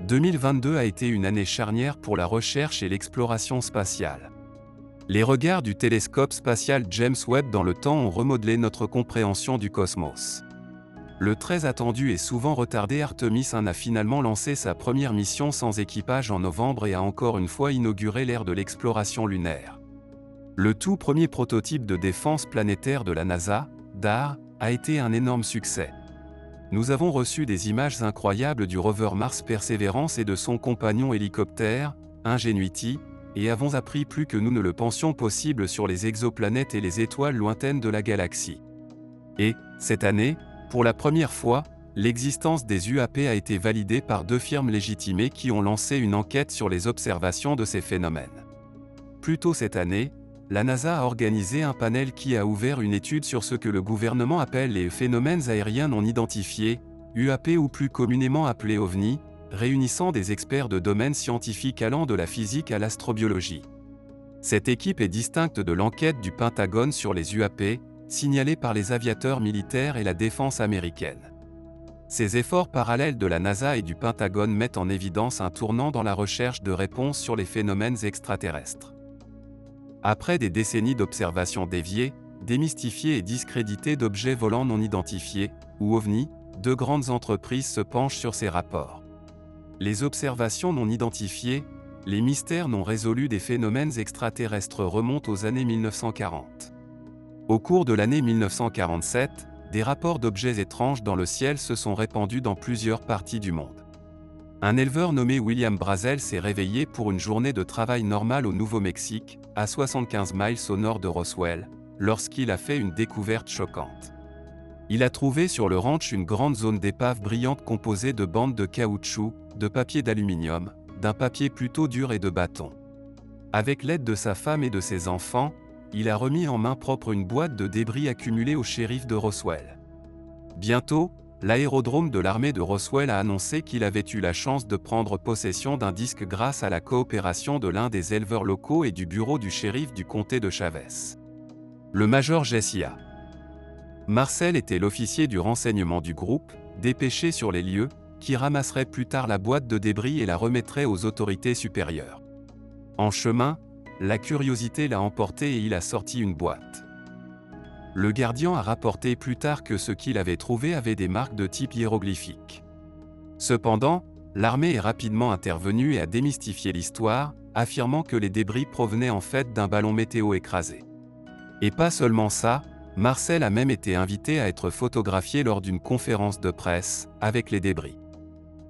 2022 a été une année charnière pour la recherche et l'exploration spatiale. Les regards du télescope spatial James Webb dans le temps ont remodelé notre compréhension du cosmos. Le très attendu et souvent retardé Artemis 1 a finalement lancé sa première mission sans équipage en novembre et a encore une fois inauguré l'ère de l'exploration lunaire. Le tout premier prototype de défense planétaire de la NASA, DAR, a été un énorme succès. Nous avons reçu des images incroyables du rover Mars Perseverance et de son compagnon hélicoptère, Ingenuity, et avons appris plus que nous ne le pensions possible sur les exoplanètes et les étoiles lointaines de la galaxie. Et, cette année, pour la première fois, l'existence des UAP a été validée par 2 firmes légitimées qui ont lancé une enquête sur les observations de ces phénomènes. Plus tôt cette année, la NASA a organisé un panel qui a ouvert une étude sur ce que le gouvernement appelle les phénomènes aériens non identifiés, UAP ou plus communément appelés OVNI, réunissant des experts de domaines scientifiques allant de la physique à l'astrobiologie. Cette équipe est distincte de l'enquête du Pentagone sur les UAP, signalée par les aviateurs militaires et la défense américaine. Ces efforts parallèles de la NASA et du Pentagone mettent en évidence un tournant dans la recherche de réponses sur les phénomènes extraterrestres. Après des décennies d'observations déviées, démystifiées et discréditées d'objets volants non identifiés, ou OVNI, 2 grandes entreprises se penchent sur ces rapports. Les observations non identifiées, les mystères non résolus des phénomènes extraterrestres remontent aux années 1940. Au cours de l'année 1947, des rapports d'objets étranges dans le ciel se sont répandus dans plusieurs parties du monde. Un éleveur nommé William Brazel s'est réveillé pour une journée de travail normale au Nouveau-Mexique, à 75 miles au nord de Roswell, lorsqu'il a fait une découverte choquante. Il a trouvé sur le ranch une grande zone d'épave brillante composée de bandes de caoutchouc, de papier d'aluminium, d'un papier plutôt dur et de bâtons. Avec l'aide de sa femme et de ses enfants, il a remis en main propre une boîte de débris accumulés au shérif de Roswell. Bientôt, l'aérodrome de l'armée de Roswell a annoncé qu'il avait eu la chance de prendre possession d'un disque grâce à la coopération de l'un des éleveurs locaux et du bureau du shérif du comté de Chavez. Le major Jesse A. Marcel était l'officier du renseignement du groupe, dépêché sur les lieux, qui ramasserait plus tard la boîte de débris et la remettrait aux autorités supérieures. En chemin, la curiosité l'a emporté et il a sorti une boîte. Le gardien a rapporté plus tard que ce qu'il avait trouvé avait des marques de type hiéroglyphique. Cependant, l'armée est rapidement intervenue et a démystifié l'histoire, affirmant que les débris provenaient en fait d'un ballon météo écrasé. Et pas seulement ça, Marcel a même été invité à être photographié lors d'une conférence de presse, avec les débris.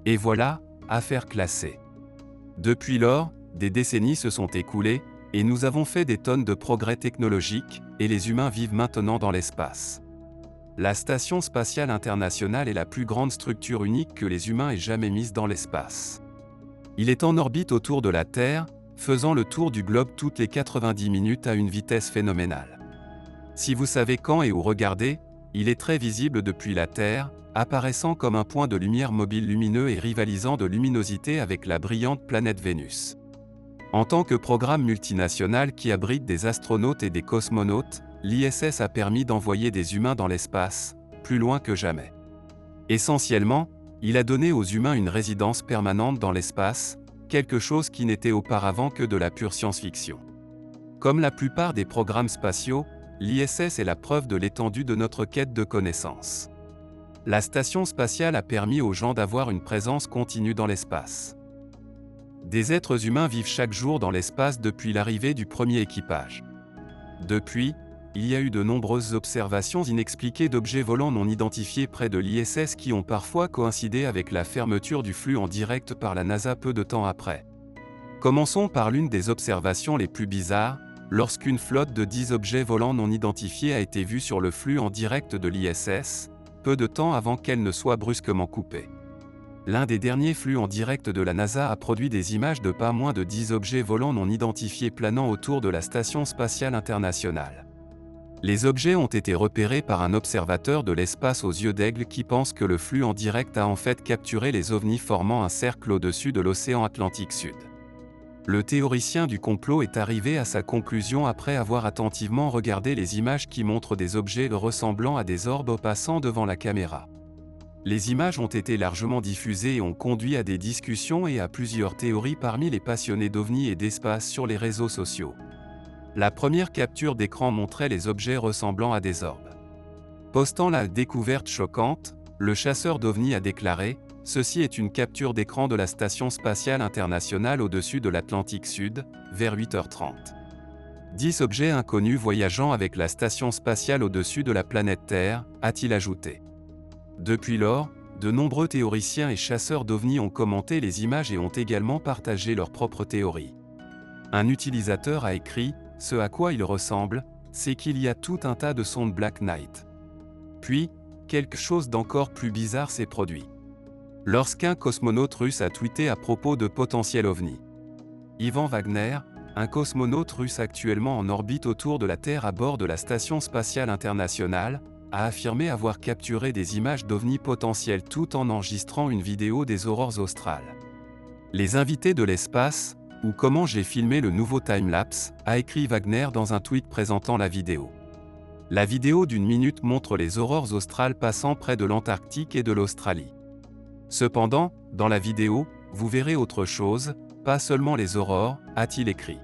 Et voilà, affaire classée. Depuis lors, des décennies se sont écoulées, et nous avons fait des tonnes de progrès technologiques, et les humains vivent maintenant dans l'espace. La Station spatiale internationale est la plus grande structure unique que les humains aient jamais mise dans l'espace. Il est en orbite autour de la Terre, faisant le tour du globe toutes les 90 minutes à une vitesse phénoménale. Si vous savez quand et où regarder, il est très visible depuis la Terre, apparaissant comme un point de lumière mobile lumineux et rivalisant de luminosité avec la brillante planète Vénus. En tant que programme multinational qui abrite des astronautes et des cosmonautes, l'ISS a permis d'envoyer des humains dans l'espace, plus loin que jamais. Essentiellement, il a donné aux humains une résidence permanente dans l'espace, quelque chose qui n'était auparavant que de la pure science-fiction. Comme la plupart des programmes spatiaux, l'ISS est la preuve de l'étendue de notre quête de connaissances. La station spatiale a permis aux gens d'avoir une présence continue dans l'espace. Des êtres humains vivent chaque jour dans l'espace depuis l'arrivée du premier équipage. Depuis, il y a eu de nombreuses observations inexpliquées d'objets volants non identifiés près de l'ISS qui ont parfois coïncidé avec la fermeture du flux en direct par la NASA peu de temps après. Commençons par l'une des observations les plus bizarres, lorsqu'une flotte de 10 objets volants non identifiés a été vue sur le flux en direct de l'ISS, peu de temps avant qu'elle ne soit brusquement coupée. L'un des derniers flux en direct de la NASA a produit des images de pas moins de 10 objets volants non identifiés planant autour de la Station spatiale internationale. Les objets ont été repérés par un observateur de l'espace aux yeux d'aigle qui pense que le flux en direct a en fait capturé les ovnis formant un cercle au-dessus de l'océan Atlantique Sud. Le théoricien du complot est arrivé à sa conclusion après avoir attentivement regardé les images qui montrent des objets ressemblant à des orbes passant devant la caméra. Les images ont été largement diffusées et ont conduit à des discussions et à plusieurs théories parmi les passionnés d'ovnis et d'espace sur les réseaux sociaux. La première capture d'écran montrait les objets ressemblant à des orbes. Postant la découverte choquante, le chasseur d'ovnis a déclaré « Ceci est une capture d'écran de la Station spatiale internationale au-dessus de l'Atlantique Sud, vers 8h30. 10 objets inconnus voyageant avec la station spatiale au-dessus de la planète Terre », a-t-il ajouté. Depuis lors, de nombreux théoriciens et chasseurs d'ovnis ont commenté les images et ont également partagé leurs propres théories. Un utilisateur a écrit « Ce à quoi il ressemble, c'est qu'il y a tout un tas de sondes Black Knight. » Puis, quelque chose d'encore plus bizarre s'est produit. Lorsqu'un cosmonaute russe a tweeté à propos de potentiels ovnis. Ivan Wagner, un cosmonaute russe actuellement en orbite autour de la Terre à bord de la Station spatiale internationale, a affirmé avoir capturé des images d'ovnis potentiels tout en enregistrant une vidéo des aurores australes. Les invités de l'espace, ou comment j'ai filmé le nouveau timelapse, a écrit Wagner dans un tweet présentant la vidéo. La vidéo d'1 minute montre les aurores australes passant près de l'Antarctique et de l'Australie. Cependant, dans la vidéo, vous verrez autre chose, pas seulement les aurores, a-t-il écrit.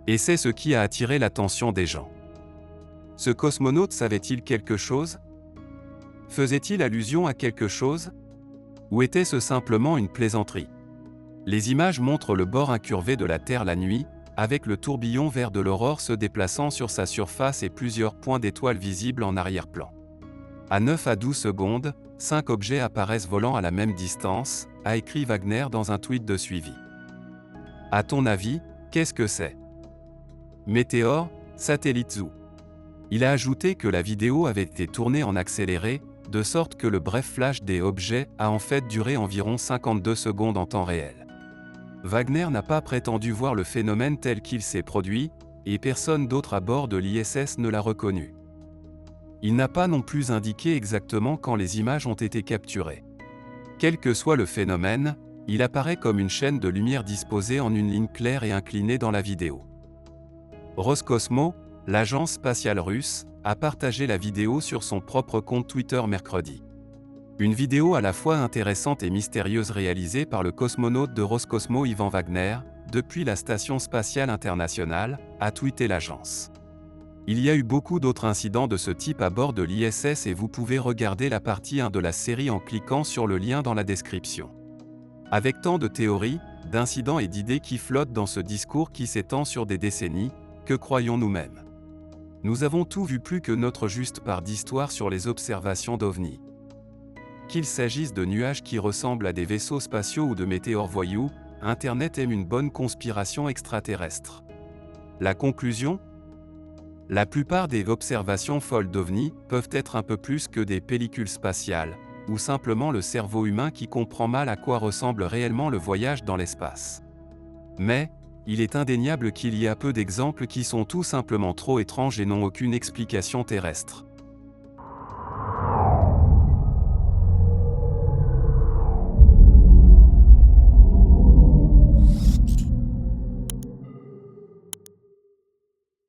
Et c'est ce qui a attiré l'attention des gens. Ce cosmonaute savait-il quelque chose? Faisait-il allusion à quelque chose? Ou était-ce simplement une plaisanterie? Les images montrent le bord incurvé de la Terre la nuit, avec le tourbillon vert de l'aurore se déplaçant sur sa surface et plusieurs points d'étoiles visibles en arrière-plan. À 9 à 12 secondes, 5 objets apparaissent volant à la même distance, a écrit Wagner dans un tweet de suivi. À ton avis, qu'est-ce que c'est? Météore, satellite zoo. Il a ajouté que la vidéo avait été tournée en accéléré, de sorte que le bref flash des objets a en fait duré environ 52 secondes en temps réel. Wagner n'a pas prétendu voir le phénomène tel qu'il s'est produit, et personne d'autre à bord de l'ISS ne l'a reconnu. Il n'a pas non plus indiqué exactement quand les images ont été capturées. Quel que soit le phénomène, il apparaît comme une chaîne de lumière disposée en une ligne claire et inclinée dans la vidéo. Roscosmos, l'agence spatiale russe, a partagé la vidéo sur son propre compte Twitter mercredi. Une vidéo à la fois intéressante et mystérieuse réalisée par le cosmonaute de Roscosmos Ivan Wagner, depuis la Station spatiale internationale, a tweeté l'agence. Il y a eu beaucoup d'autres incidents de ce type à bord de l'ISS et vous pouvez regarder la partie 1 de la série en cliquant sur le lien dans la description. Avec tant de théories, d'incidents et d'idées qui flottent dans ce discours qui s'étend sur des décennies, que croyons nous-mêmes? Nous avons tout vu plus que notre juste part d'histoire sur les observations d'ovnis. Qu'il s'agisse de nuages qui ressemblent à des vaisseaux spatiaux ou de météores voyous, Internet aime une bonne conspiration extraterrestre. La conclusion? La plupart des observations folles d'ovnis peuvent être un peu plus que des pellicules spatiales, ou simplement le cerveau humain qui comprend mal à quoi ressemble réellement le voyage dans l'espace. Mais, il est indéniable qu'il y a peu d'exemples qui sont tout simplement trop étranges et n'ont aucune explication terrestre.